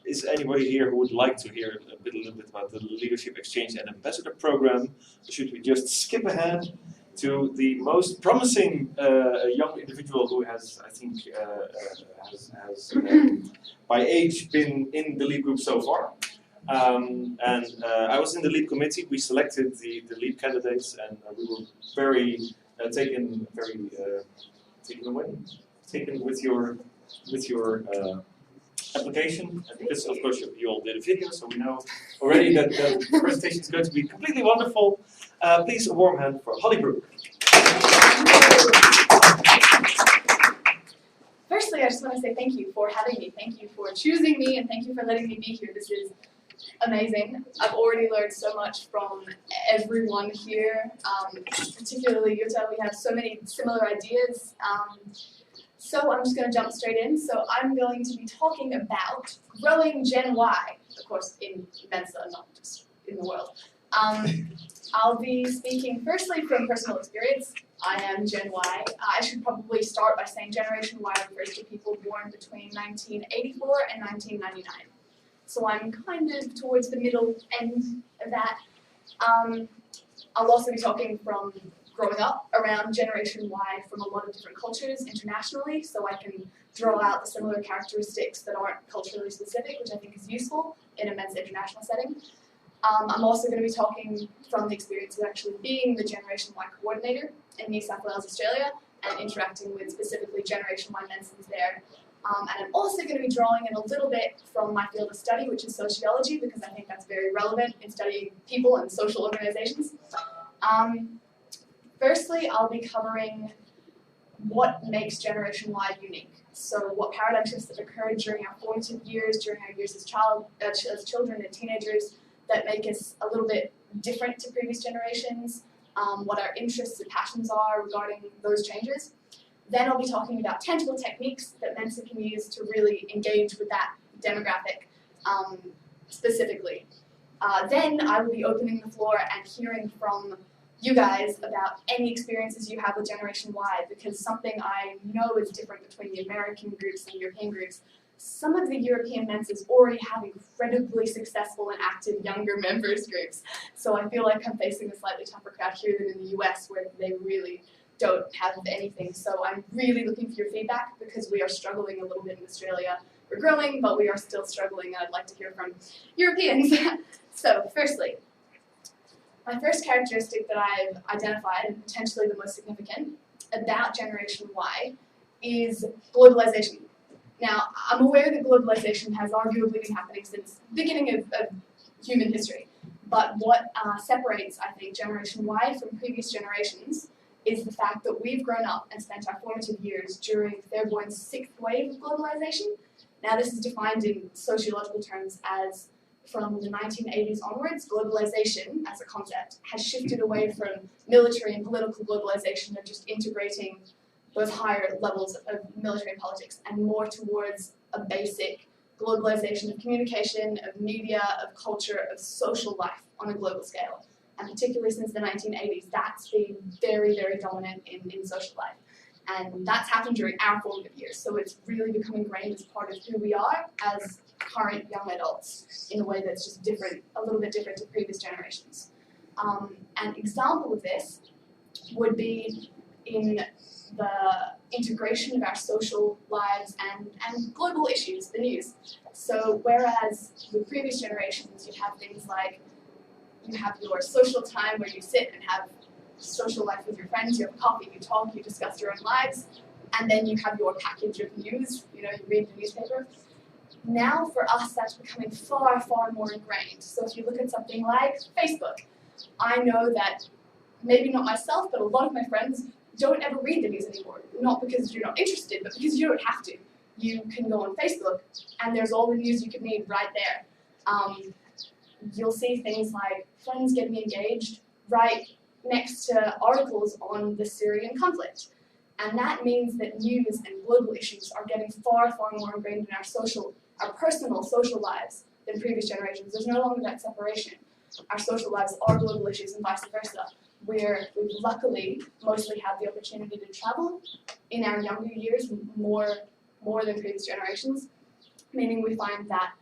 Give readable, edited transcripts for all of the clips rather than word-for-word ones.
Is anybody here who would like to hear a little bit about the Leadership Exchange and Ambassador Program? Or should we just skip ahead to the most promising young individual who has, I think, by age been in the lead group so far? I was in the lead committee. We selected the lead candidates, and we were very taken with your application, because of course you all did a video, so we know already that the presentation is going to be completely wonderful. Please, a warm hand for Holly Brooke. Firstly, I just want to say thank you for having me, thank you for choosing me, and thank you for letting me be here. This is amazing. I've already learned so much from everyone here, particularly Jutta. We have so many similar ideas. So I'm just going to jump straight in. So I'm going to be talking about growing Gen Y, of course in Mensa, not just in the world. I'll be speaking firstly from personal experience. I am Gen Y. I should probably start by saying Generation Y refers to people born between 1984 and 1999. So I'm kind of towards the middle end of that. I'll also be talking from growing up around Generation Y from a lot of different cultures internationally, so I can draw out the similar characteristics that aren't culturally specific, which I think is useful in a Mensa international setting. I'm also going to be talking from the experience of actually being the Generation Y coordinator in New South Wales, Australia, and interacting with specifically Generation Y Mensans there. And I'm also going to be drawing in a little bit from my field of study, which is sociology, because I think that's very relevant in studying people and social organizations. Firstly, I'll be covering what makes Generation Y unique. So what paradigm shifts that occurred during our formative years, during our years as children and teenagers, that make us a little bit different to previous generations, what our interests and passions are regarding those changes. Then I'll be talking about tangible techniques that Mensa can use to really engage with that demographic specifically. Then I will be opening the floor and hearing from you guys about any experiences you have with Generation Y, because something I know is different between the American groups and European groups. Some of the European Mensas already have incredibly successful and active younger members groups, so I feel like I'm facing a slightly tougher crowd here than in the US, where they really don't have anything. So I'm really looking for your feedback, because we are struggling a little bit in Australia. We're growing, but we are still struggling, and I'd like to hear from Europeans. So firstly, my first characteristic that I've identified, and potentially the most significant, about Generation Y is globalization. Now, I'm aware that globalization has arguably been happening since the beginning of human history, but what separates, I think, Generation Y from previous generations is the fact that we've grown up and spent our formative years during Fairbairn's sixth wave of globalization. Now, this is defined in sociological terms as, from the 1980s onwards, globalization as a concept has shifted away from military and political globalization of just integrating those higher levels of military and politics, and more towards a basic globalization of communication, of media, of culture, of social life on a global scale. And particularly since the 1980s, that's been very, very dominant in social life. And that's happened during our formative years, so it's really become ingrained as part of who we are as current young adults in a way that's just different, a little bit different to previous generations. An example of this would be in the integration of our social lives and global issues, the news. So whereas with previous generations you have things like, you have your social time where you sit and have social life with your friends, you have coffee, you talk, you discuss your own lives, and then you have your package of news, you read the newspaper. Now for us that's becoming far, far more ingrained. So if you look at something like Facebook, I know that maybe not myself, but a lot of my friends don't ever read the news anymore. Not because you're not interested, but because you don't have to. You can go on Facebook, and there's all the news you could need right there. You'll see things like friends getting engaged right next to articles on the Syrian conflict. And that means that news and global issues are getting far, far more ingrained in our personal social lives than previous generations. There's no longer that separation. Our social lives are global issues and vice versa, where we've luckily mostly had the opportunity to travel in our younger years more than previous generations. meaning we find that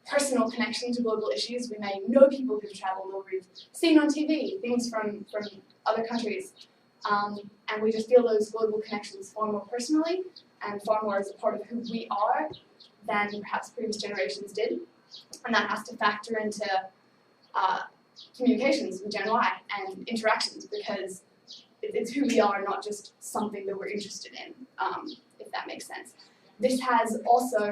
personal connection to global issues. We may know people who've travelled or we've seen on TV things from other countries, and we just feel those global connections far more personally and far more as a part of who we are than perhaps previous generations did. And that has to factor into communications with Gen Y and interactions, because it's who we are, not just something that we're interested in, if that makes sense. This has also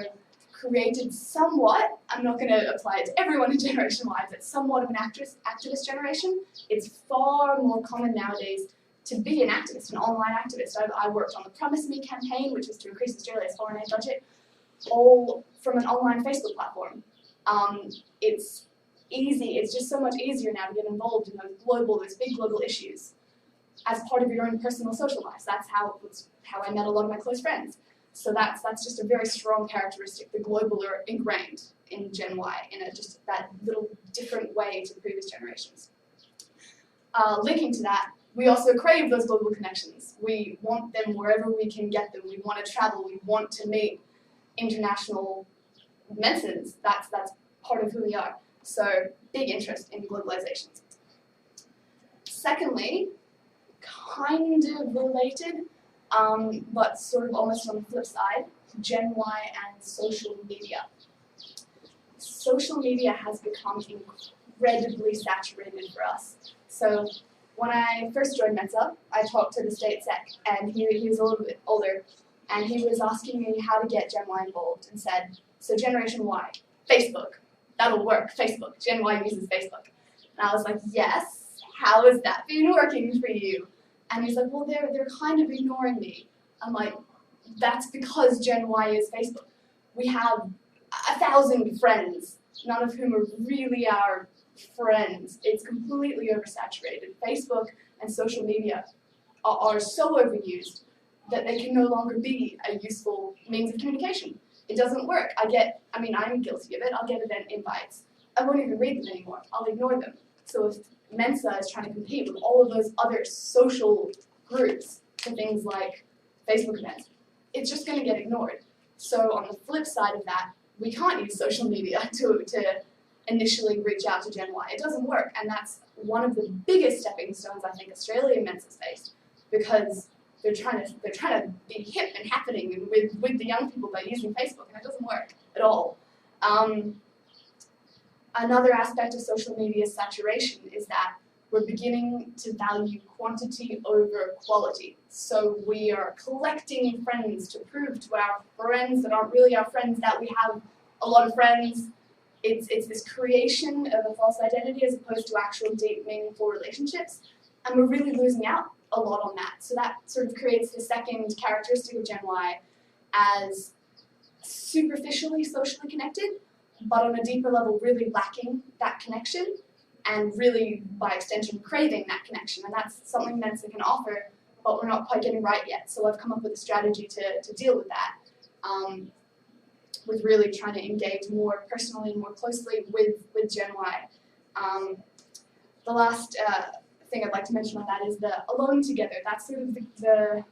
created somewhat, I'm not going to apply it to everyone in Generation Y, but somewhat of an activist generation. It's far more common nowadays to be an activist, an online activist. I worked on the Promise Me campaign, which was to increase Australia's foreign aid budget, all from an online Facebook platform. It's easy, it's just so much easier now to get involved in those big global issues as part of your own personal social life. That's how I met a lot of my close friends. So that's just a very strong characteristic. The global are ingrained in Gen Y in just that little different way to the previous generations. Linking to that, we also crave those global connections. We want them wherever we can get them. We want to travel. We want to meet international Mensas. That's part of who we are. So big interest in globalization. Secondly, kind of related, but sort of almost on the flip side, Gen Y and social media. Social media has become incredibly saturated for us. So when I first joined Mensa, I talked to the state sec, and he was a little bit older, and he was asking me how to get Gen Y involved, and said, so Generation Y, Facebook, that'll work, Facebook, Gen Y uses Facebook. And I was like, yes, how has that been working for you? And he's like, well, they're kind of ignoring me. I'm like, that's because Gen Y is Facebook. We have 1,000 friends, none of whom are really our friends. It's completely oversaturated. Facebook and social media are so overused that they can no longer be a useful means of communication. It doesn't work. I'm guilty of it. I'll get event invites. I won't even read them anymore. I'll ignore them. So if Mensa is trying to compete with all of those other social groups for things like Facebook events, it's just going to get ignored. So on the flip side of that, we can't use social media to initially reach out to Gen Y. It doesn't work, and that's one of the biggest stepping stones I think Australian Mensa's faced, because they're trying to be hip and happening with the young people by using Facebook, and it doesn't work at all. Another aspect of social media saturation is that we're beginning to value quantity over quality. So we are collecting friends to prove to our friends that aren't really our friends that we have a lot of friends. It's this creation of a false identity as opposed to actual deep, meaningful relationships, and we're really losing out a lot on that. So that sort of creates the second characteristic of Gen Y as superficially socially connected, but on a deeper level really lacking that connection, and really, by extension, craving that connection. And that's something Mensa can offer, but we're not quite getting right yet. So I've come up with a strategy to deal with that, with really trying to engage more personally and more closely with Gen Y. The last thing I'd like to mention on that is the alone together. That's sort of the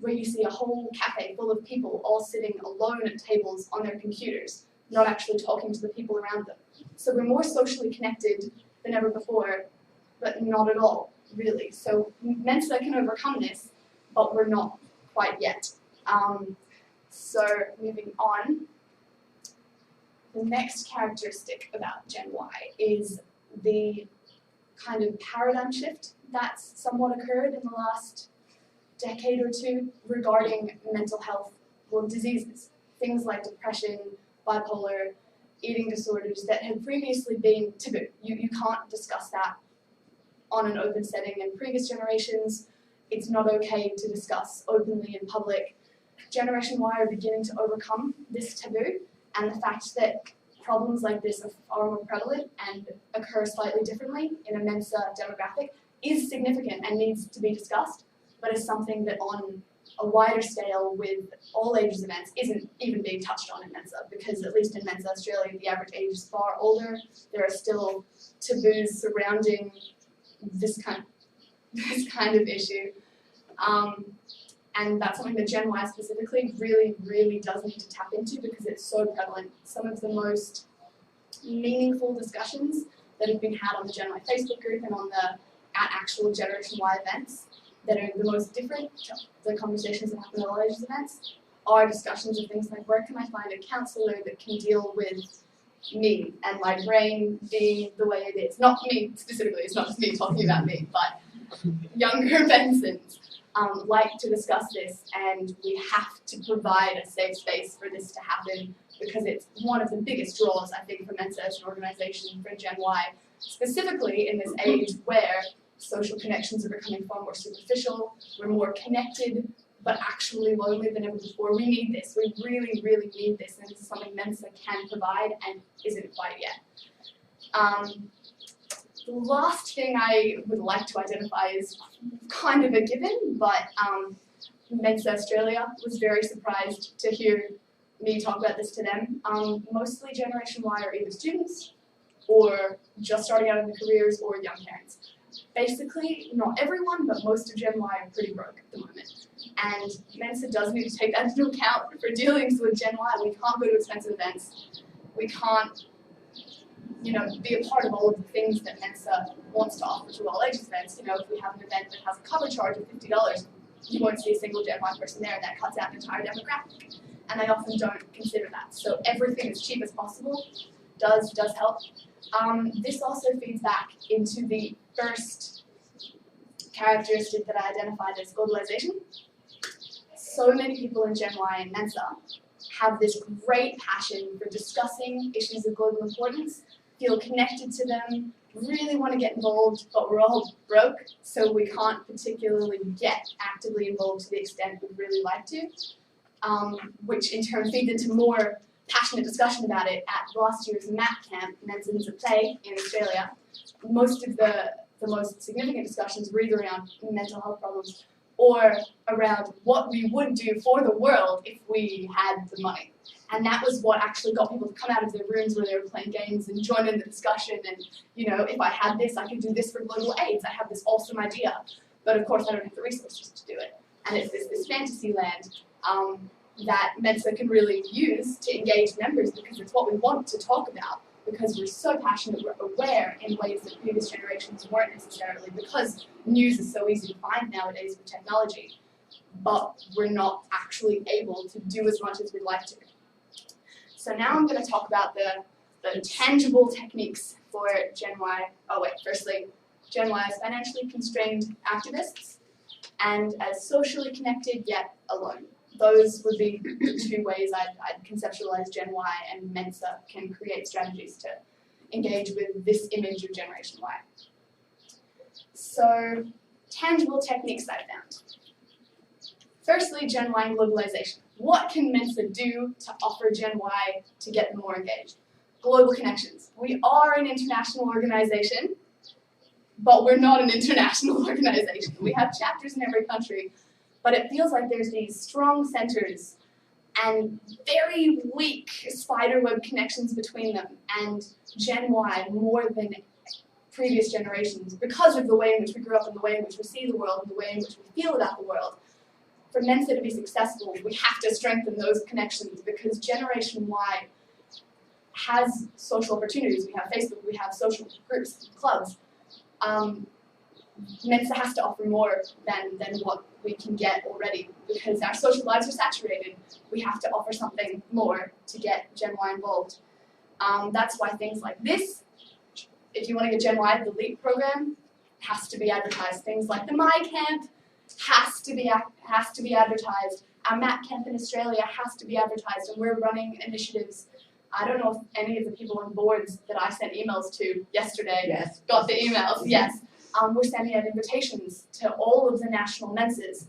where you see a whole cafe full of people all sitting alone at tables on their computers, not actually talking to the people around them. So we're more socially connected than ever before, but not at all, really. So Mensa can overcome this, but we're not quite yet. So moving on, the next characteristic about Gen Y is the kind of paradigm shift that's somewhat occurred in the last decade or two regarding mental health diseases. Things like depression, bipolar, eating disorders that had previously been taboo. You can't discuss that on an open setting. In previous generations, it's not okay to discuss openly in public. Generation Y are beginning to overcome this taboo, and the fact that problems like this are far more prevalent and occur slightly differently in a Mensa demographic is significant and needs to be discussed, but is something that on a wider scale with all ages events isn't even being touched on in Mensa, because at least in Mensa Australia, the average age is far older. There are still taboos surrounding this kind of issue. And that's something that Gen Y specifically really, really does need to tap into because it's so prevalent. Some of the most meaningful discussions that have been had on the Gen Y Facebook group and on the actual Generation Y events that are the most different to the conversations that happen at all ages events are discussions of things like, where can I find a counsellor that can deal with me and my brain being the way it is? Not me specifically, it's not just me talking about me, but younger Bensons like to discuss this, and we have to provide a safe space for this to happen because it's one of the biggest draws, I think, for Mensa as an organisation for Gen Y, specifically in this age where social connections are becoming far more superficial, we're more connected, but actually lonely than ever before. We need this. We really, really need this, and it's something Mensa can provide and isn't quite yet. The last thing I would like to identify is kind of a given, but Mensa Australia was very surprised to hear me talk about this to them. Mostly Generation Y are either students or just starting out in their careers or young parents. Basically, not everyone, but most of Gen Y are pretty broke at the moment. And Mensa does need to take that into account for dealings with Gen Y. We can't go to expensive events. We can't, be a part of all of the things that Mensa wants to offer to all ages events. If we have an event that has a cover charge of $50, you won't see a single Gen Y person there, and that cuts out an entire demographic. And they often don't consider that. So everything as cheap as possible does help. This also feeds back into the first characteristic that I identified as globalisation. So many people in Gen Y and Mensa have this great passion for discussing issues of global importance, feel connected to them, really want to get involved, but we're all broke, so we can't particularly get actively involved to the extent we'd really like to, which in turn feeds into more passionate discussion about it at last year's MAP camp, Mensa Needs a Play in Australia. Most of the most significant discussions were either around mental health problems or around what we would do for the world if we had the money. And that was what actually got people to come out of their rooms where they were playing games and join in the discussion. And, if I had this, I could do this for global AIDS. I have this awesome idea. But of course, I don't have the resources to do it. And it's this fantasy land that Mensa can really use to engage members because it's what we want to talk about, because we're so passionate, we're aware in ways that previous generations weren't necessarily, because news is so easy to find nowadays with technology, but we're not actually able to do as much as we'd like to. So now I'm going to talk about the tangible techniques for Gen Y. Firstly, Gen Y as financially constrained activists and as socially connected yet alone. Those would be the two ways I'd conceptualize Gen Y, and Mensa can create strategies to engage with this image of Generation Y. So, tangible techniques I found. Firstly, Gen Y and globalization. What can Mensa do to offer Gen Y to get them more engaged? Global connections. We are an international organization, but we're not an international organization. We have chapters in every country, but it feels like there's these strong centers and very weak spiderweb connections between them and Gen Y more than previous generations because of the way in which we grew up and the way in which we see the world and the way in which we feel about the world. For Mensa to be successful, we have to strengthen those connections because Generation Y has social opportunities. We have Facebook, we have social groups, clubs. Mensa has to offer more than what we can get already because our social lives are saturated. We have to offer something more to get Gen Y involved. That's why things like this, if you want to get Gen Y, the LEAP program, has to be advertised. Things like the My Camp has to be advertised. Our MAP camp in Australia has to be advertised, and we're running initiatives. I don't know if any of the people on boards that I sent emails to yesterday got the emails. Yes. We're sending out invitations to all of the national Mensas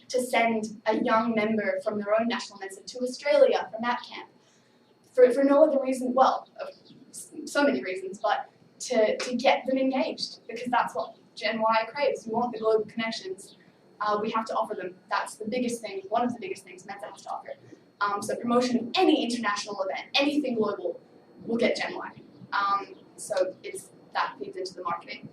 to send a young member from their own national Mensa to Australia for MAP camp. For no other reason, so many reasons, but to get them engaged, because that's what Gen Y craves. We want the global connections. We have to offer them. That's the biggest thing, one of the biggest things Mensa has to offer. So promotion of any international event, anything global, will get Gen Y. So that feeds into the marketing.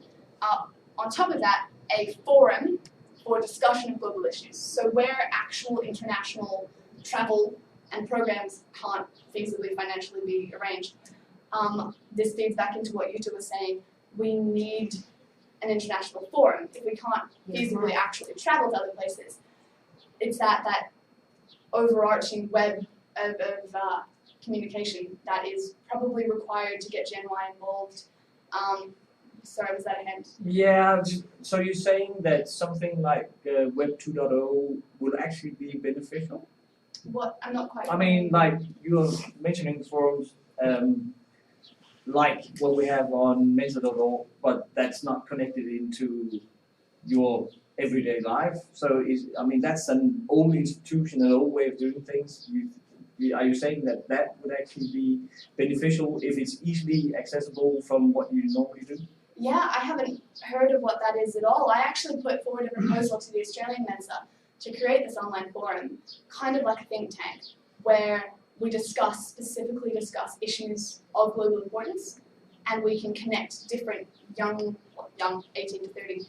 On top of that, a forum for discussion of global issues. So where actual international travel and programs can't feasibly financially be arranged, this feeds back into what Yuta was saying. We need an international forum. If we can't feasibly actually travel to other places, it's that overarching web of communication that is probably required to get Gen Y involved. Sorry, was that a hint? Yeah, so you're saying that something like Web 2.0 will actually be beneficial? What? I'm not quite. I mean, like you're mentioning forums like what we have on Mensa.org, but that's not connected into your everyday life. So, that's an old institution, an old way of doing things. Are you saying that that would actually be beneficial if it's easily accessible from what you normally do? Yeah, I haven't heard of what that is at all. I actually put forward a proposal to the Australian Mensa to create this online forum, kind of like a think tank, where we specifically discuss issues of global importance, and we can connect different young 18 to 30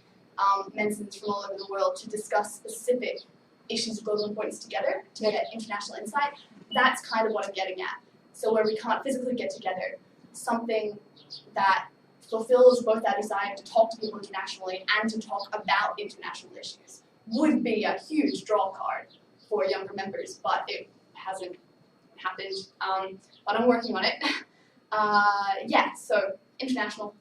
Mensans from all over the world to discuss specific issues of global importance together to get international insight. That's kind of what I'm getting at. So where we can't physically get together, something that fulfills both our desire to talk to people internationally and to talk about international issues would be a huge draw card for younger members, but it hasn't happened. But I'm working on it. So international.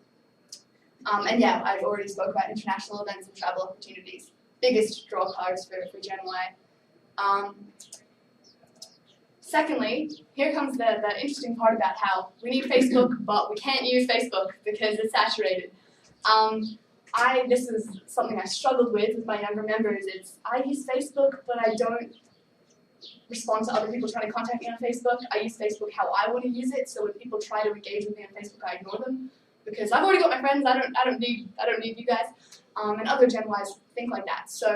And yeah, I've already spoke about international events and travel opportunities. Biggest draw cards for Gen Y. Secondly, here comes the interesting part about how we need Facebook, but we can't use Facebook because it's saturated. This is something I struggled with my younger members. I use Facebook, but I don't respond to other people trying to contact me on Facebook. I use Facebook how I want to use it. So when people try to engage with me on Facebook, I ignore them because I've already got my friends. I don't need you guys. And other Gen Ys think like that. So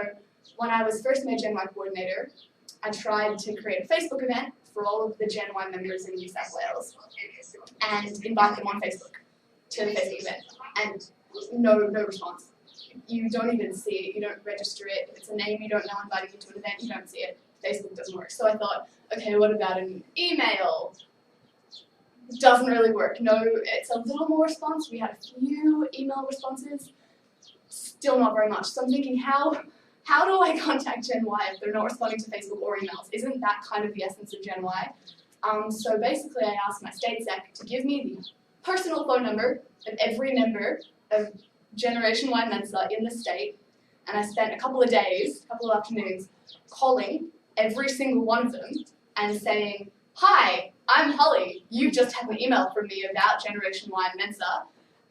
when I was first made Gen Y coordinator, I tried to create a Facebook event for all of the Gen Y members in New South Wales and invite them on Facebook to the Facebook event. And no response. You don't even see it. You don't register it. If it's a name you don't know inviting you to an event, you don't see it. Facebook doesn't work. So I thought, okay, what about an email? Doesn't really work. No, it's a little more response. We had a few email responses. Still not very much. So I'm thinking, how do I contact Gen Y if they're not responding to Facebook or emails? Isn't that kind of the essence of Gen Y? So basically I asked my state sec to give me the personal phone number of every member of Generation Y Mensa in the state, and I spent a couple of afternoons, calling every single one of them and saying, hi, I'm Holly. You just had an email from me about Generation Y Mensa.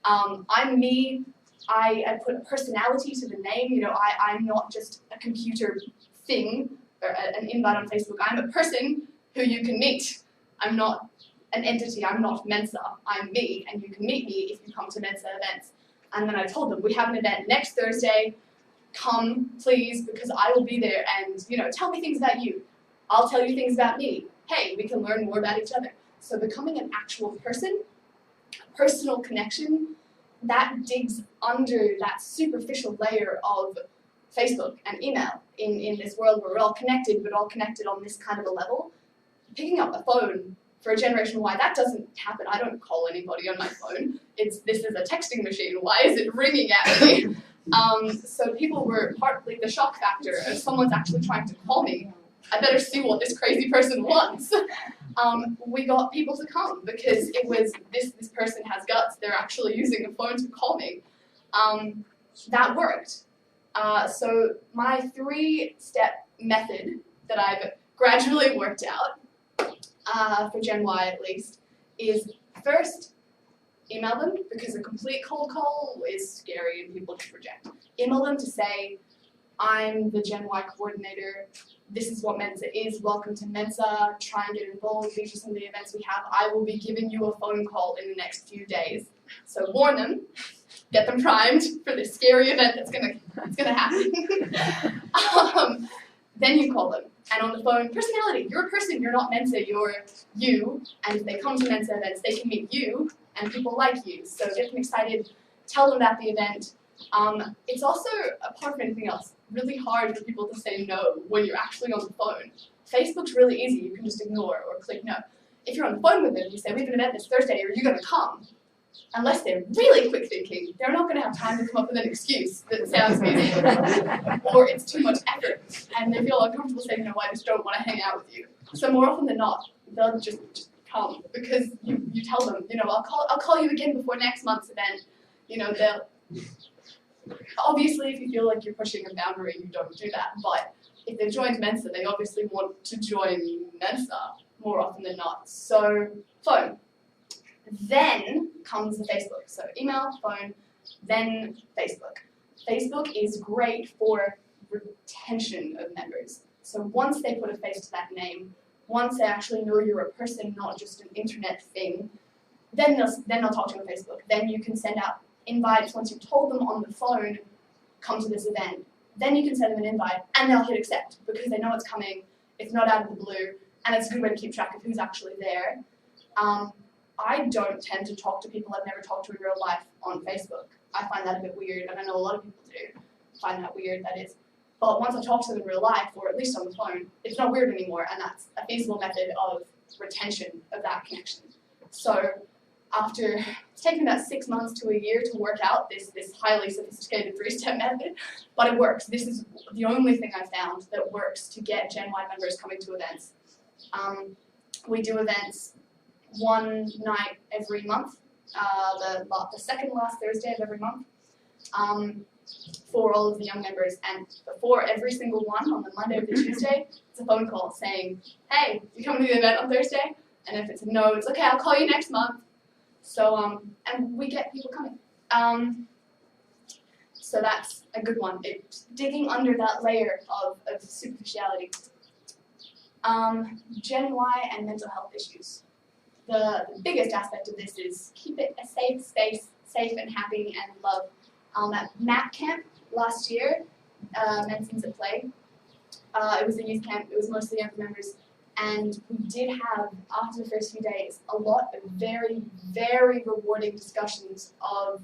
I'm me. I put a personality to the name. I'm not just a computer thing or an invite on Facebook. I'm a person who you can meet. I'm not an entity. I'm not Mensa. I'm me, and you can meet me if you come to Mensa events. And then I told them, we have an event next Thursday. Come, please, because I will be there, and tell me things about you. I'll tell you things about me. Hey, we can learn more about each other. So becoming an actual person, a personal connection, that digs under that superficial layer of Facebook and email in this world where we're all connected, but all connected on this kind of a level. Picking up a phone for a Generation Y, that doesn't happen. I don't call anybody on my phone. This is a texting machine. Why is it ringing at me? So people were partly the shock factor of someone's actually trying to call me. I better see what this crazy person wants. We got people to come because it was this person has guts. They're actually using a phone to call me. That worked. So my 3-step method that I've gradually worked out, for Gen Y at least, is first, email them, because a complete cold call is scary and people just reject. Email them to say, I'm the Gen Y coordinator, this is what Mensa is, welcome to Mensa, try and get involved, these are some of the events we have, I will be giving you a phone call in the next few days. So warn them, get them primed for this scary event that's gonna happen. Then you call them, and on the phone, personality, you're a person, you're not Mensa, you're you, and if they come to Mensa events, they can meet you, and people like you, so get them excited, tell them about the event. It's also, apart from anything else, really hard for people to say no when you're actually on the phone. Facebook's really easy, you can just ignore or click no. If you're on the phone with them, you say, we have an event this Thursday, are you going to come? Unless they're really quick thinking, they're not going to have time to come up with an excuse that sounds reasonable, or it's too much effort, and they feel uncomfortable saying, no, I just don't want to hang out with you. So more often than not, they'll just come, because you tell them, I'll call you again before next month's event. They'll, obviously if you feel like you're pushing a boundary, you don't do that, but if they've joined Mensa, they obviously want to join Mensa more often than not. So, phone. Then comes the Facebook. So email, phone, then Facebook. Facebook is great for retention of members. So once they put a face to that name, once they actually know you're a person, not just an internet thing, then they'll talk to you on Facebook. Then you can send out invites once you've told them on the phone, come to this event. Then you can send them an invite, and they'll hit accept because they know it's coming, it's not out of the blue, and it's a good way to keep track of who's actually there. I don't tend to talk to people I've never talked to in real life on Facebook. I find that a bit weird, and I know a lot of people do find that weird, that is. But once I talk to them in real life, or at least on the phone, it's not weird anymore, and that's a feasible method of retention of that connection. So after it's taken about 6 months to a year to work out this highly sophisticated 3-step method, but it works. This is the only thing I've found that works to get Gen Y members coming to events. We do events one night every month, the second last Thursday of every month, for all of the young members. And before every single one, on the Monday or the Tuesday, it's a phone call saying, hey, you coming to the event on Thursday? And if it's a no, it's okay, I'll call you next month. So, and we get people coming. So that's a good one. It's digging under that layer of superficiality. Gen Y and mental health issues. The biggest aspect of this is keep it a safe space, safe and happy and love. At MAP camp last year, Mensans at Play, it was a youth camp, it was mostly young members, and we did have, after the first few days, a lot of very, very rewarding discussions of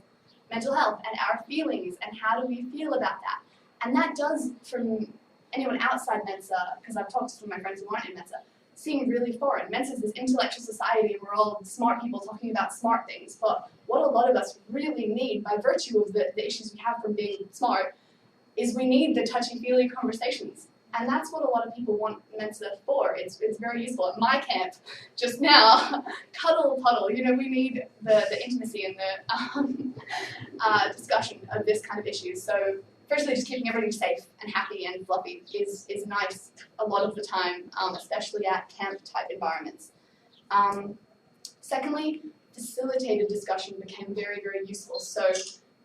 mental health and our feelings and how do we feel about that. And that does, from anyone outside Mensa, because I've talked to some of my friends who aren't in Mensa, seem really foreign. Mensa is this intellectual society and we're all smart people talking about smart things, but what a lot of us really need, by virtue of the issues we have from being smart, is we need the touchy-feely conversations. And that's what a lot of people want Mensa for. It's very useful. At my camp, just now, cuddle, puddle, we need the intimacy and the discussion of this kind of issues. So firstly, just keeping everybody safe and happy and fluffy is nice a lot of the time, especially at camp-type environments. Secondly, facilitated discussion became very, very useful. So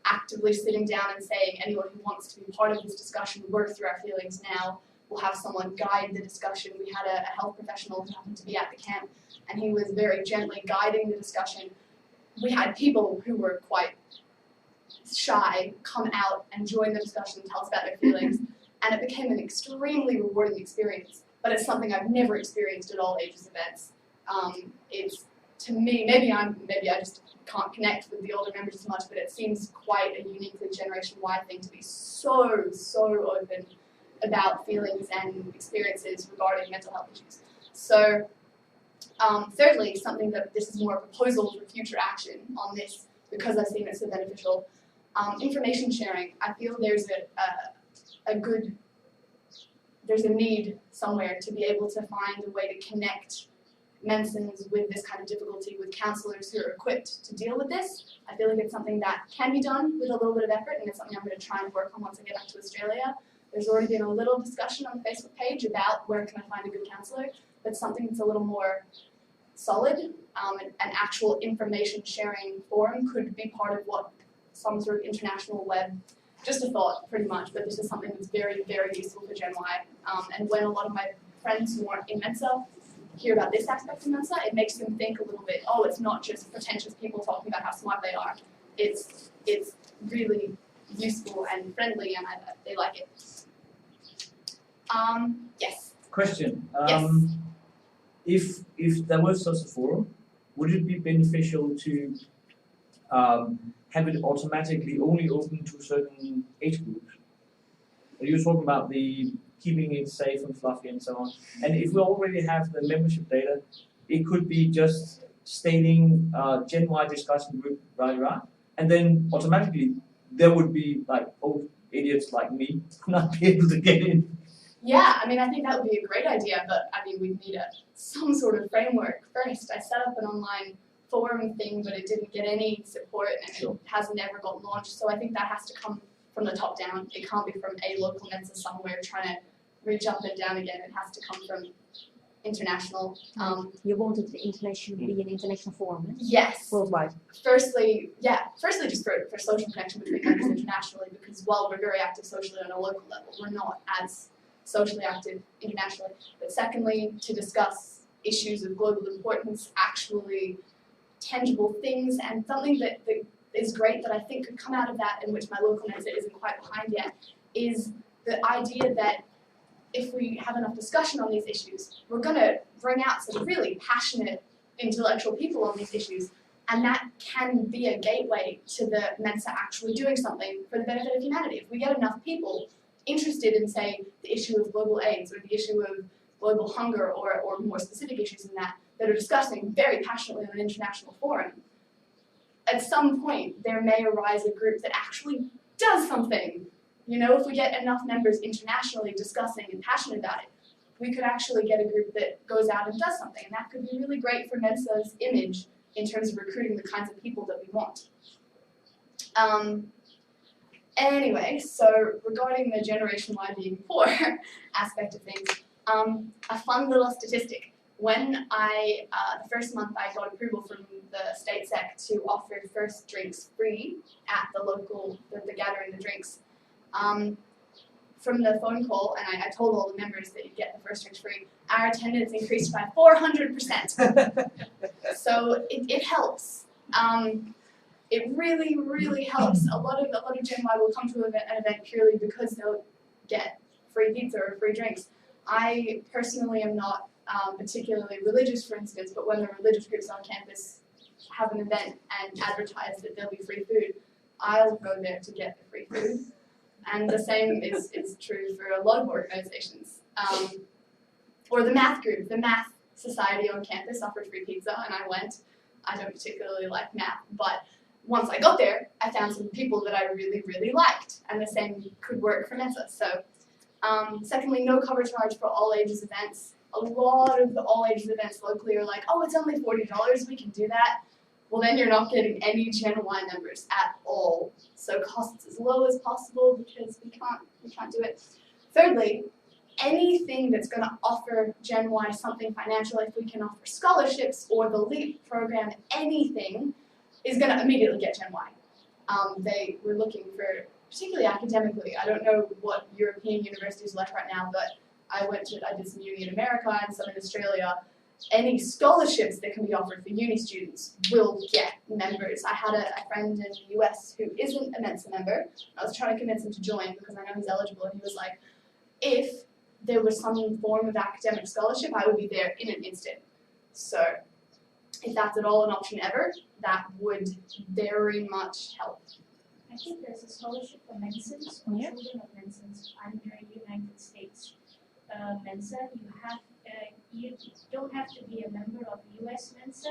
actively sitting down and saying, anyone who wants to be part of this discussion, work through our feelings now. We'll have someone guide the discussion. We had a health professional who happened to be at the camp, and he was very gently guiding the discussion. We had people who were quite shy come out and join the discussion, tell us about their feelings, and it became an extremely rewarding experience. But it's something I've never experienced at all ages events. It's, to me, maybe I just can't connect with the older members as much, but it seems quite a uniquely Generation Y thing to be so open about feelings and experiences regarding mental health issues. So, thirdly, something that this is more a proposal for future action on this, because I've seen it so beneficial. Information sharing. I feel there's there's a need somewhere to be able to find a way to connect Mensans with this kind of difficulty, with counselors who are equipped to deal with this. I feel like it's something that can be done with a little bit of effort, and it's something I'm going to try and work on once I get back to Australia. There's already been a little discussion on the Facebook page about where can I find a good counsellor, but something that's a little more solid, an actual information sharing forum could be part of what some sort of international web, just a thought pretty much, but this is something that's very, very useful for Gen Y. And when a lot of my friends who aren't in Mensa hear about this aspect of Mensa, it makes them think a little bit, oh, it's not just pretentious people talking about how smart they are. It's really useful and friendly, and they like it. Yes. Question. Yes. If there was such a forum, would it be beneficial to have it automatically only open to certain age groups? You're talking about the keeping it safe and fluffy and so on. And if we already have the membership data, it could be just stating Gen Y discussion group, rah, and then automatically there would be like old idiots like me not be able to get in. Yeah, I mean, I think that would be a great idea, but I mean, we'd need some sort of framework first. I set up an online forum thing, but it didn't get any support and Sure. it has never got launched. So I think that has to come from the top down. It can't be from a local Mensa somewhere trying to reach up and down again. It has to come from international. You wanted the international be an international forum, eh? Yes. Worldwide. Firstly just for social connection between members internationally, because while we're very active socially on a local level, we're not as socially active internationally. But secondly, to discuss issues of global importance, actually tangible things, and something that is great that I think could come out of that, in which my local Mensa isn't quite behind yet, is the idea that if we have enough discussion on these issues, we're going to bring out some really passionate intellectual people on these issues, and that can be a gateway to the Mensa actually doing something for the benefit of humanity. If we get enough people interested in, say, the issue of global AIDS or the issue of global hunger or more specific issues than that are discussing very passionately on an international forum, at some point there may arise a group that actually does something. You know, if we get enough members internationally discussing and passionate about it, we could actually get a group that goes out and does something, and that could be really great for Mensa's image in terms of recruiting the kinds of people that we want. Anyway, so regarding the Generation Y being poor aspect of things, a fun little statistic. When the first month I got approval from the state sec to offer first drinks free at the local, the gathering the drinks, from the phone call, and I told all the members that you'd get the first drinks free, our attendance increased by 400%. So it helps. It really, really helps. A lot of Gen Y will come to an event purely because they'll get free pizza or free drinks. I personally am not particularly religious, for instance, but when the religious groups on campus have an event and advertise that there'll be free food, I'll go there to get the free food. And the same is true for a lot of organizations. Or the math group, the math society on campus offered free pizza, and I went. I don't particularly like math, but once I got there, I found some people that I really, really liked, and the same could work for Mensa. So, secondly, no cover charge for all ages events. A lot of the all ages events locally are like, oh, it's only $40, we can do that. Well, then you're not getting any Gen Y members at all. So costs as low as possible because we can't do it. Thirdly, anything that's going to offer Gen Y something financial, if we can offer scholarships or the LEAP program, anything, is going to immediately get Gen Y. They were looking for, particularly academically, I don't know what European universities are like right now, but I did some uni in America and some in Australia. Any scholarships that can be offered for uni students will get members. I had a friend in the US who isn't a Mensa member. I was trying to convince him to join because I know he's eligible, and he was like, if there was some form of academic scholarship, I would be there in an instant. So if that's at all an option ever, that would very much help. I think there's a scholarship for Mensans, for children of Mensans under United States Mensa. You don't have to be a member of US Mensa.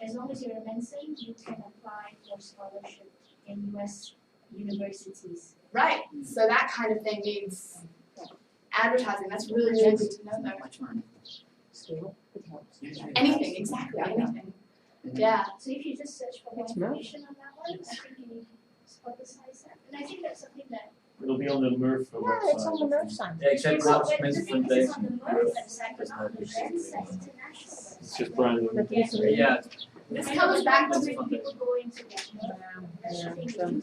As long as you're a Mensan, you can apply for scholarship in US universities. Right. So that kind of thing needs advertising. That's really, really good to know though. Much money. Still, it helps. Anything, exactly, anything. Yeah. So if you just search for more It's more. information on that one, I think you publicize that. And I think that's something that It'll be on the MRF website. Yeah, it's on the Merv site. Yeah, except it's now on, it's the Mensa thing is it's on Foundation. the Merv website, but not on the Mensa international website. It's just branding. But it's a Yeah, This I comes know back lots to of people going to that Merv. That's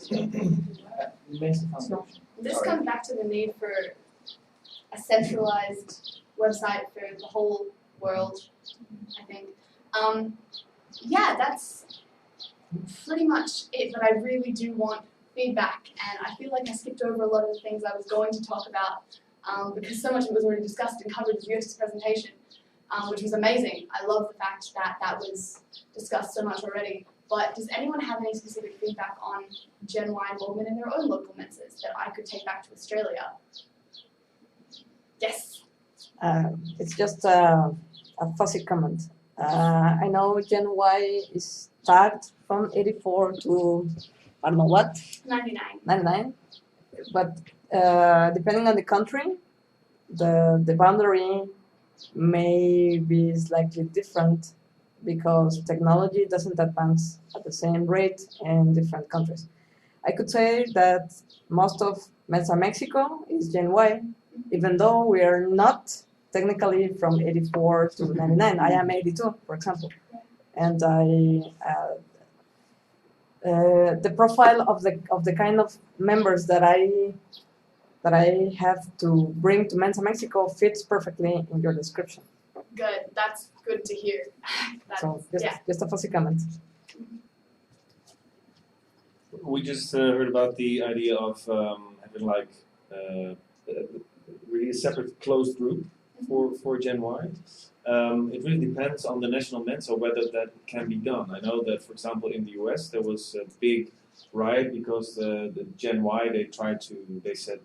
the thing. Mensa It's not. Foundation. this comes back to the need for a centralized website for the whole world, I think. Yeah, that's pretty much it, but I really do want feedback, and I feel like I skipped over a lot of the things I was going to talk about because so much of it was already discussed and covered in Jurgen's presentation, which was amazing. I love the fact that that was discussed so much already. But does anyone have any specific feedback on Gen Y involvement in their own local Mensas that I could take back to Australia? Yes. It's just a fuzzy comment. I know Gen Y is tagged from 84 to I don't know what, 99. 99, but depending on the country, the boundary may be slightly different because technology doesn't advance at the same rate in different countries. I could say that most of Mensa Mexico is Gen Y, even though we are not technically from 84 to 99. I am 82, for example, and the profile of the kind of members that I have to bring to Mensa Mexico fits perfectly in your description. Good. That's good to hear. So yeah. just a fuzzy comment. We just heard about the idea of having like really a separate closed group for Gen Y. It really depends on the national Mensa whether that can be done. I know that, for example, in the US there was a big riot because the Gen Y they set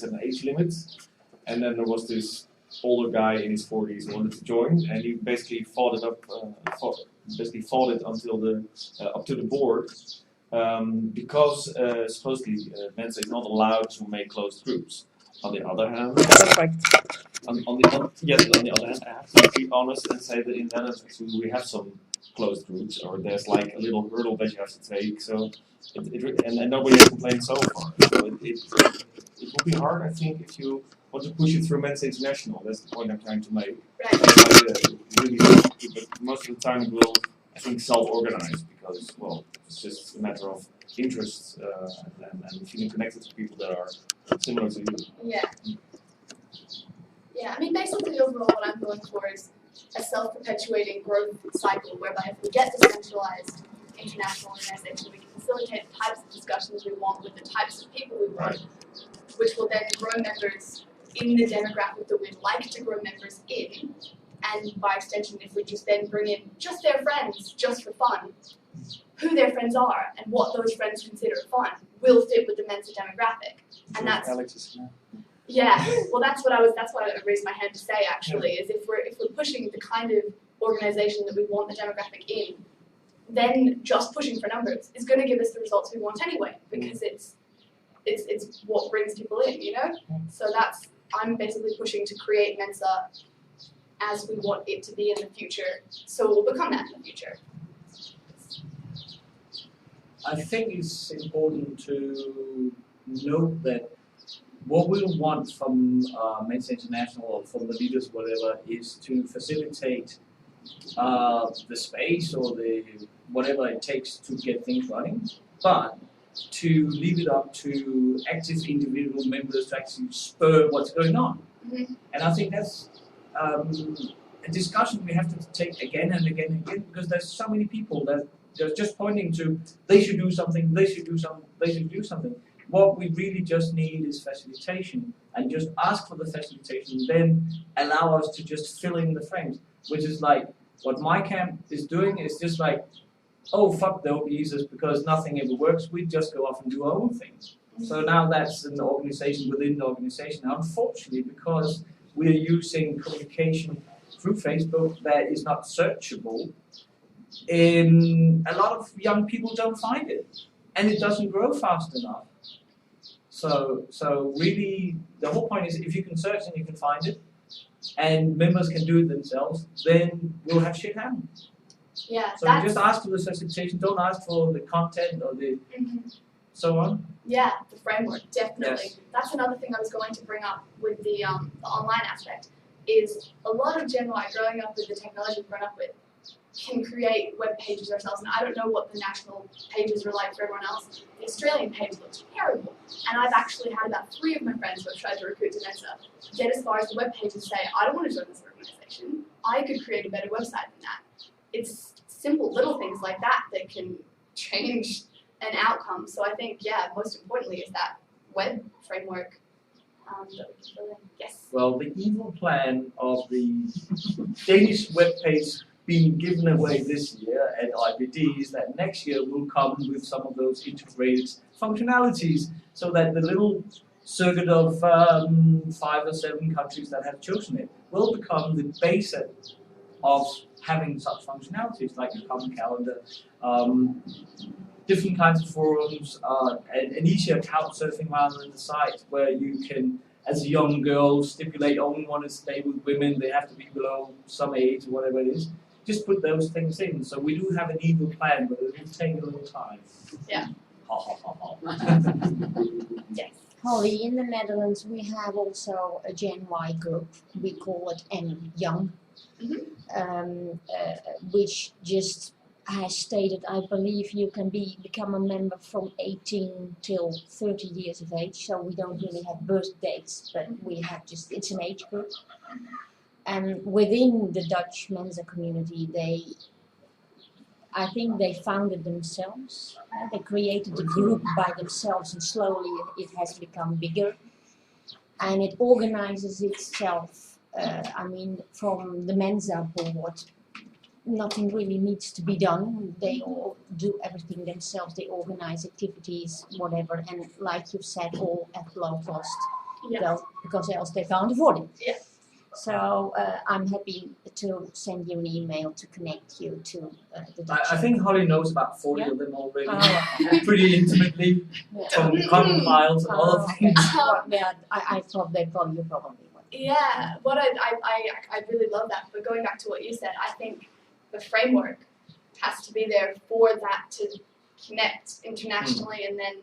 an age limit, and then there was this older guy in his 40s who wanted to join, and he basically fought it until up to the board. Because supposedly Mensa is not allowed to make closed groups. On the other hand, Perfect. on the other hand, I have to be honest and say that in Netherlands actually we have some closed groups, or there's like a little hurdle that you have to take. So, and nobody has complained so far. So it will be hard, I think, if you want to push it through Mensa International. That's the point I'm trying to make. Right. But most of the time it will, I think, self-organize because, well, it's just a matter of interest and feeling connected to people that are similar to you. Yeah. Yeah, I mean, basically overall what I'm going for is a self-perpetuating growth cycle whereby if we get decentralized international organization, we can facilitate the types of discussions we want with the types of people we want, which will then grow members in the demographic that we'd like to grow members in. And by extension, if we just then bring in just their friends, just for fun, who their friends are and what those friends consider fun will fit with the Mensa demographic. And that's well, that's what I raised my hand to say actually, is if we're pushing the kind of organization that we want the demographic in, then just pushing for numbers is going to give us the results we want anyway, because it's what brings people in, you know? So I'm basically pushing to create Mensa as we want it to be in the future, so we'll become that in the future. I think it's important to note that what we want from Mensa International or from the leaders, whatever, is to facilitate the space or the whatever it takes to get things running, but to leave it up to active individual members to actually spur what's going on. Mm-hmm. And I think that's a discussion we have to take again and again and again, because there's so many people that they're just pointing to they should do something, they should do something. What we really just need is facilitation, and just ask for the facilitation, then allow us to just fill in the frames, which is like what my camp is doing. Is just like, oh fuck the OBEs, because nothing ever works, we just go off and do our own things. So now that's an organization within the organization. Unfortunately, because we are using communication through Facebook that is not searchable, a lot of young people don't find it, and it doesn't grow fast enough. So really, the whole point is if you can search and you can find it, and members can do it themselves, then we'll have shit happen. Yeah. So just ask for the facilitation, don't ask for the content or the so on. Yeah, the framework, definitely. Yes. That's another thing I was going to bring up with the online aspect, is a lot of Gen Y growing up with the technology we've grown up with can create web pages ourselves, and I don't know what the national pages are like for everyone else. The Australian page looks terrible, and I've actually had about 3 of my friends who have tried to recruit to Mensa get as far as the web page and say, I don't want to join this organization, I could create a better website than that. It's simple little things like that that can change an outcome. So I think, yeah, most importantly is that web framework that we can fill in. Yes. Well, the evil plan of the Danish webpage being given away this year at IBD is that next year will come with some of those integrated functionalities, so that the little circuit of 5 or 7 countries that have chosen it will become the basis of having such functionalities like a common calendar, different kinds of forums, an easier couch surfing rather than the site where you can, as a young girl, stipulate only want to stay with women, they have to be below some age or whatever it is. Just put those things in. So we do have an evil plan, but it will take a little time. Yeah. Ha ha ha ha. Yes. Holly, in the Netherlands, we have also a Gen Y group. We call it M Young, which just has stated, I believe you can become a member from 18 till 30 years of age. So we don't really have birth dates, but we have just, it's an age group. And within the Dutch Mensa community, I think they founded themselves. They created the group by themselves, and slowly it has become bigger. And it organizes itself. From the Mensa board, nothing really needs to be done. They all do everything themselves. They organize activities, whatever, and like you said, all at low cost. Yeah. Well, because else they can't afford it. Yeah. So I'm happy to send you an email to connect you to the Dutch. I think Holly knows about 40 Yeah. of them already, Oh. pretty intimately, Yeah. from common files and other Okay. things. Well, yeah, I thought you probably would. Yeah, what I really love that. But going back to what you said, I think the framework has to be there for that to connect internationally, and then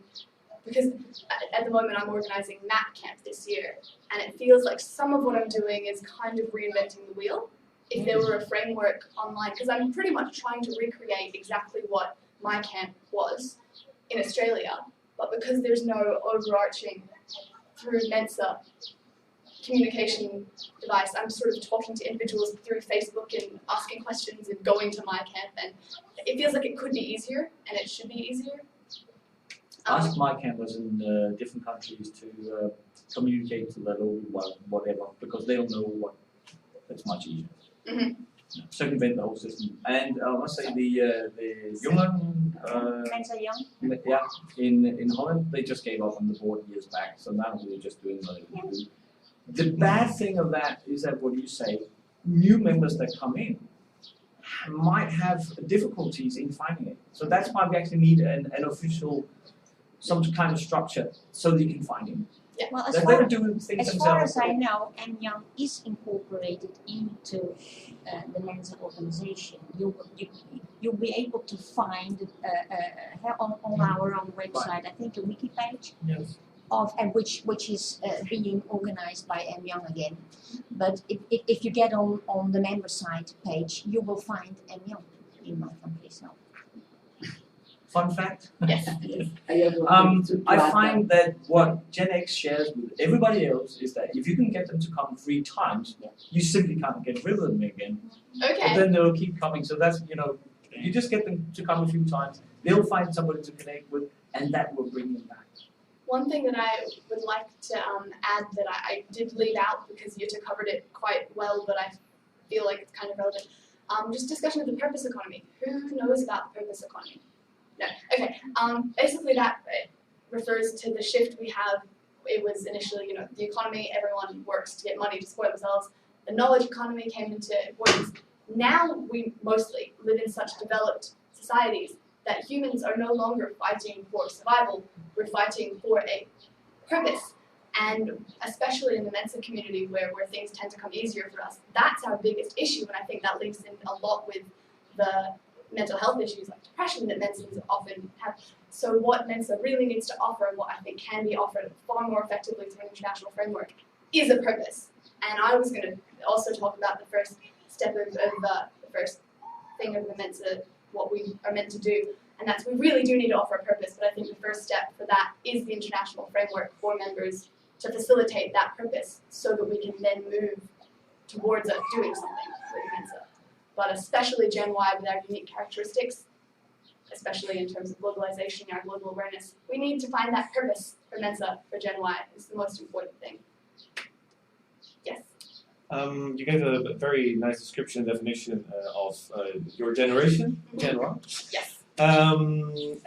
because at the moment I'm organizing MAP camp this year, and it feels like some of what I'm doing is kind of reinventing the wheel. If there were a framework online, because I'm pretty much trying to recreate exactly what my camp was in Australia, but because there's no overarching through Mensa communication device, I'm sort of talking to individuals through Facebook and asking questions and going to my camp, and it feels like it could be easier, and it should be easier. Ask my campers in different countries to communicate to their local whatever, because they don't know what. It's much easier. Mhm. Circumvent the whole system. And I must say the Jongen, Mensa Young? yeah, in Holland, they just gave up on the board years back. So now they're just doing what they do. The bad thing of that is that what you say, new members that come in might have difficulties in finding it. So that's why we actually need an official, some kind of structure so that you can find it. Yeah. Well, They're doing things as far themselves. as I know, M Young is incorporated into the Mensa organization. You'll be able to find on our own website, I think, a wiki page Yes. of and which is being organized by M Young again. But if you get on the member site page, you will find M Young in my country. So. Fun fact. Yes. I find that what Gen X shares with everybody else is that if you can get them to come 3 times, you simply can't get rid of them again. But Okay. then they'll keep coming. So that's, you just get them to come a few times, they'll find somebody to connect with, and that will bring them back. One thing that I would like to add that I did leave out because you two covered it quite well, but I feel like it's kind of relevant. Just discussion of the purpose economy. Who knows about the purpose economy? No. Okay. Basically, that refers to the shift we have. It was initially, the economy. Everyone works to get money to support themselves. The knowledge economy came into importance. Now we mostly live in such developed societies that humans are no longer fighting for survival. We're fighting for a purpose. And especially in the Mensa community where things tend to come easier for us, that's our biggest issue. And I think that links in a lot with the mental health issues like depression that Mensas often have. So what Mensa really needs to offer, and what I think can be offered far more effectively through an international framework, is a purpose. And I was going to also talk about the first step of the first thing of the Mensa, what we are meant to do. And that's, we really do need to offer a purpose, but I think the first step for that is the international framework for members to facilitate that purpose so that we can then move towards doing something with Mensa. But especially Gen Y with our unique characteristics, especially in terms of globalization, our global awareness, we need to find that purpose for Mensa, for Gen Y, is the most important thing. Yes? You gave a very nice description and definition of your generation, Gen Y. Yes. And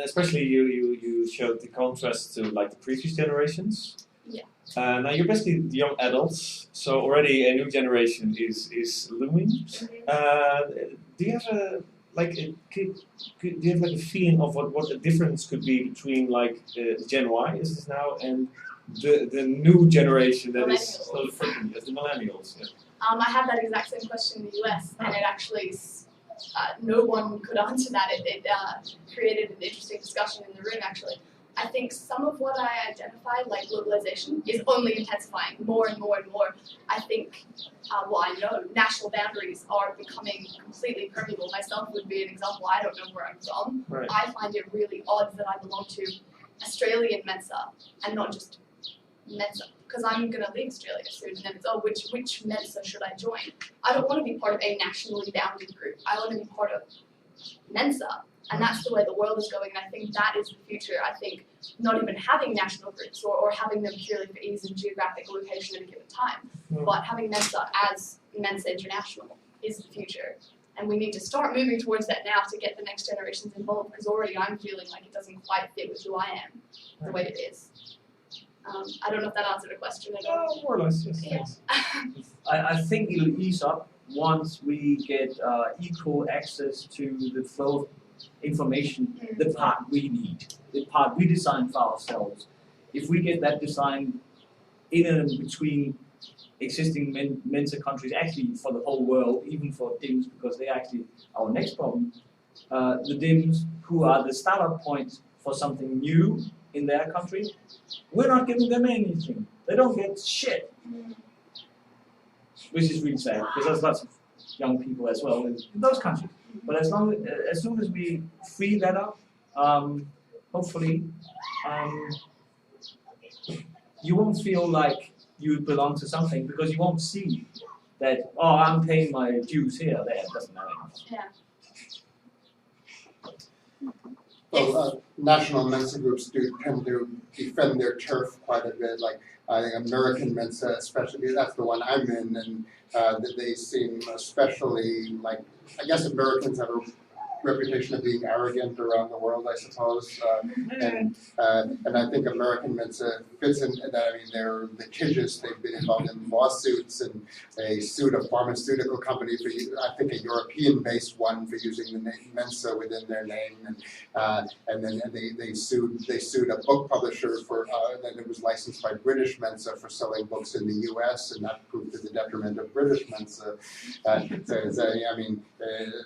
especially you showed the contrast to like the previous generations. Yeah. Now you're basically young adults, so already a new generation is looming. Do you have a do you have like a feeling of what the difference could be between like Gen Y is this now and the new generation that is slowly filtering, the millennials? Yeah. I had that exact same question in the US, and it actually, no one could answer that. It created an interesting discussion in the room, actually. I think some of what I identified, like globalization, is only intensifying more and more and more. I think, well, I know national boundaries are becoming completely permeable. Myself would be an example. I don't know where I'm from. Right. I find it really odd that I belong to Australian Mensa and not just Mensa, because I'm going to leave Australia soon, and then it's, oh, which Mensa should I join? I don't want to be part of a nationally bounded group. I want to be part of Mensa, and that's the way the world is going, and I think that is the future. I think not even having national groups or having them purely for ease of geographic location at a given time, but having Mensa as Mensa International is the future. And we need to start moving towards that now to get the next generations involved, because already I'm feeling like it doesn't quite fit with who I am, the way it is. I don't know if that answered a question at all. Oh, more or less, yes. Yeah. Thanks. I think it'll ease up once we get equal access to the flow of information, the part we need, the part we design for ourselves. If we get that design in and between existing Mensa countries, actually for the whole world, even for DIMs, because they're actually our next problem, the DIMs who are the startup points for something new in their country, we're not giving them anything. They don't get shit. Which is really sad, because there's lots of young people as well in those countries. But as soon as we free that up, hopefully, you won't feel like you belong to something, because you won't see that, oh, I'm paying my dues here, there, it doesn't matter. Yeah. Well, national Mensa groups do tend to defend their turf quite a bit. Like I think American Mensa, especially, that's the one I'm in, and they seem especially like, I guess Americans have a reputation of being arrogant around the world, I suppose, and I think American Mensa fits in that. I mean, they're litigious. They've been involved in lawsuits, and they sued a pharmaceutical company for, I think, a European-based one for using the name Mensa within their name, and then they sued a book publisher for that it was licensed by British Mensa for selling books in the U.S., and that proved to the detriment of British Mensa.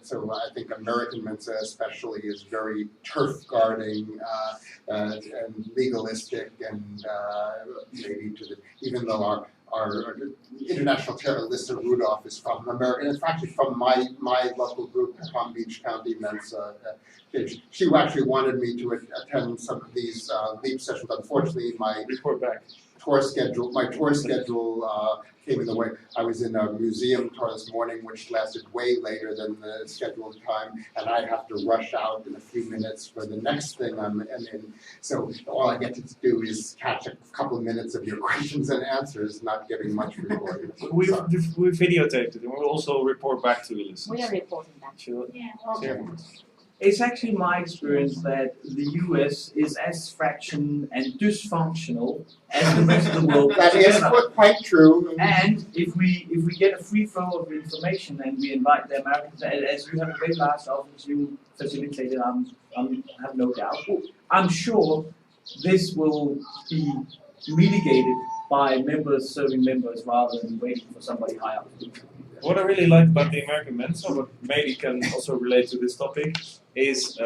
So I think American Mensa especially is very turf guarding and legalistic, and maybe to the, even though our international chair, Alyssa Rudolph, is from America, and it's actually from my local group, Palm Beach County Mensa. She actually wanted me to attend some of these LEAP sessions. Unfortunately, my tour schedule came in the way. I was in a museum tour this morning, which lasted way later than the scheduled time, and I have to rush out in a few minutes for the next thing I'm in. So all I get to do is catch a couple of minutes of your questions and answers, not giving much recording. We videotaped it, and we'll also report back to you. We are reporting back. Sure. Yeah. Okay. It's actually my experience that the US is as fraction and dysfunctional as the rest of the world. That is quite true. And if we get a free flow of information and we invite the Americans, as you have a very large office, you facilitate it, I have no doubt. I'm sure this will be mitigated by members serving members rather than waiting for somebody high up. What I really like about the American Mensa, what maybe can also relate to this topic, is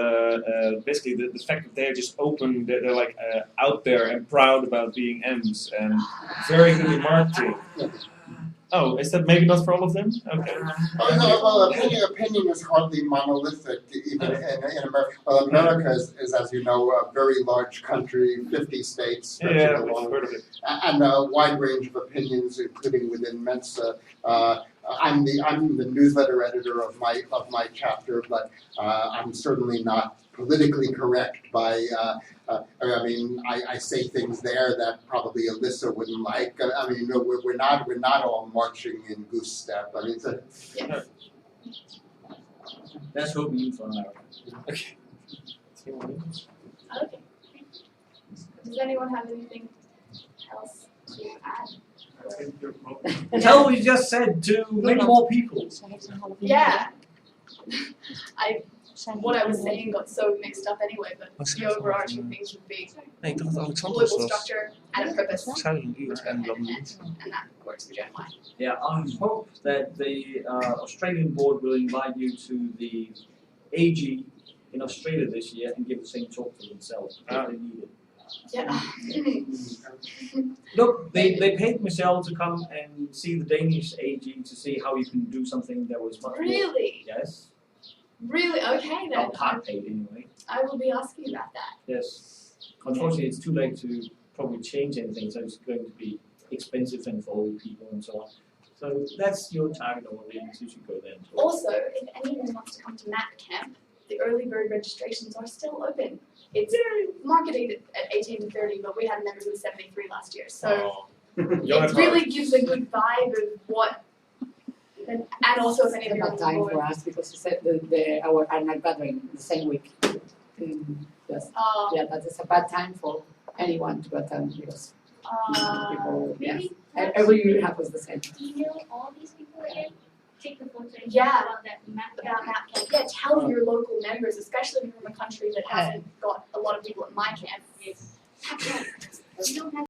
basically the fact that they're just open, they're like out there and proud about being M's and very good in marketing. Oh, is that maybe not for all of them? Okay. Well, opinion is hardly monolithic, even in America. Well, America is, as you know, a very large country, 50 states, Yeah, we've heard of it. and a wide range of opinions, including within Mensa. I'm the newsletter editor of my chapter, but I'm certainly not politically correct by. I say things there that probably Alyssa wouldn't like. I mean, no, we're not all marching in goose step. I mean, it's a, Yes. Let's hope you for America. Okay. Okay. Does anyone have anything else to add? Tell what you just said to many more people. Yeah. What I was saying got so mixed up anyway, but the overarching things would be Nee, ik dacht dat Alexander global was. structure and a purpose. Zeiden een uur en dan And that works for Gen Y. Yeah, I hope that the Australian board will invite you to the AG in Australia this year and give the same talk for themselves because they need it. Yeah. Look, they paid Michelle to come and see the Danish AG to see how you can do something that was much more. Really? Yes. Really? Okay then. Well, part paid anyway. I will be asking about that. Yes. Unfortunately, it's too late to probably change anything, so it's going to be expensive and for old people and so on. So that's your target audience. You should go there. And talk. Also, if anyone wants to come to MAP camp, the early bird registrations are still open. It's marketed at 18 to 30, but we had members of 73 last year. So it really gives a good vibe of what, and also if any of It's you are about time on for board. us because you said our night gathering the same week. Yes. Yeah, that is a bad time for anyone to attend because people, yeah. Maybe Every year happens the same. email all these people again, take the photo and Yeah. about that map. About MAP camp. Yeah, tell your local members, especially if you're from a country that hasn't got a lot of people at my camp. You don't have